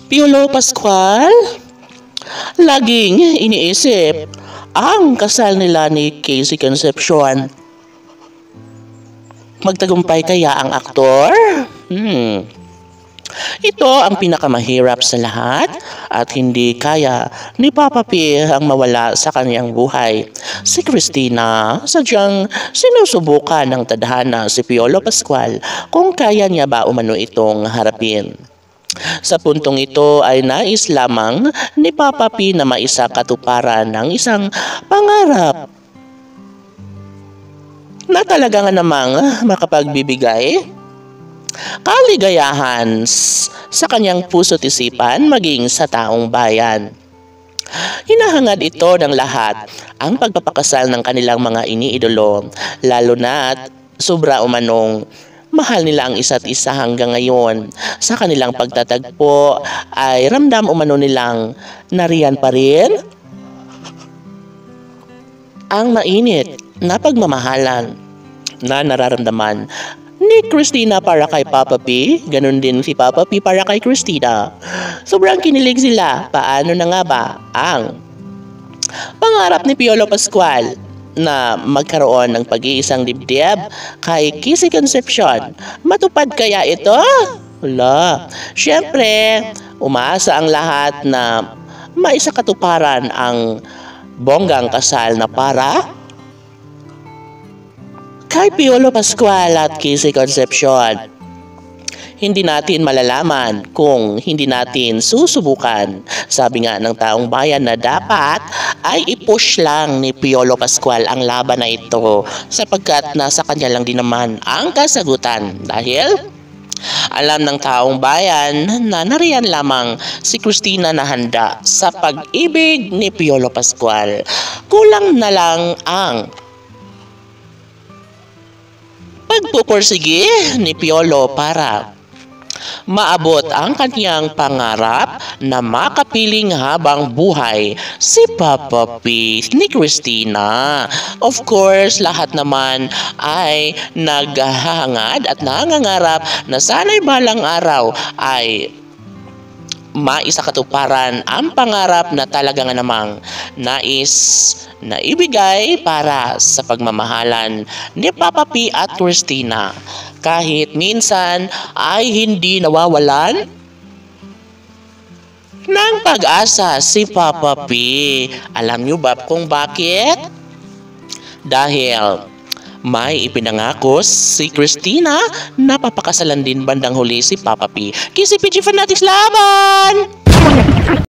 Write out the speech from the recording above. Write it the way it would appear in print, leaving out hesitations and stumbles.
Piolo Pascual? Laging iniisip ang kasal nila ni Casey Concepcion. Magtagumpay kaya ang aktor? Ito ang pinakamahirap sa lahat at hindi kaya ni Papa P ang mawala sa kanyang buhay. Si Cristina, sadyang sinusubukan ng tadhana si Piolo Pascual kung kaya niya ba umano itong harapin. Sa puntong ito ay nais lamang ni Papa P na maisakatuparan ng isang pangarap na talaga nga namang makapagbibigay kaligayahan sa kanyang puso't isipan maging sa taong bayan. Hinahangad ito ng lahat ang pagpapakasal ng kanilang mga iniidolo, lalo na't sobra umanong mahal nila ang isa't isa hanggang ngayon. Sa kanilang pagtatagpo ay ramdam umano nilang nariyan pa rin ang mainit na pagmamahalan na nararamdaman ni Cristina para kay Papa P, ganun din si Papa P para kay Cristina. Sobrang kinilig sila. Paano na nga ba ang pangarap ni Piolo Pascual na magkaroon ng pag-iisang dibdib kay Casey Concepcion? Matupad kaya ito? Wala. Siyempre, umaasa ang lahat na maisakatuparan ang bonggang kasal na para kay Piolo Pascual at Casey Concepcion. Hindi natin malalaman kung hindi natin susubukan. Sabi nga ng taong bayan na dapat ay i-push lang ni Piolo Pascual ang laban na ito sapagkat nasa kanya lang din naman ang kasagutan. Dahil alam ng taong bayan na nariyan lamang si Cristina na handa sa pag-ibig ni Piolo Pascual. Kulang na lang ang pagpupursige ni Piolo para maabot ang kanyang pangarap na makapiling habang buhay si Papa P ni Cristina. Of course, lahat naman ay naghahangad at nangangarap na sana'y balang araw ay maisakatuparan ang pangarap na talaga nga namang nais na ibigay para sa pagmamahalan ni Papa P at Cristina. Kahit minsan ay hindi nawawalan ng pag-asa si Papa P. Alam niyo ba kung bakit? Dahil may ipinangako si Cristina na papakasalan din bandang huli si Papa P. KCPG Fanatics laban!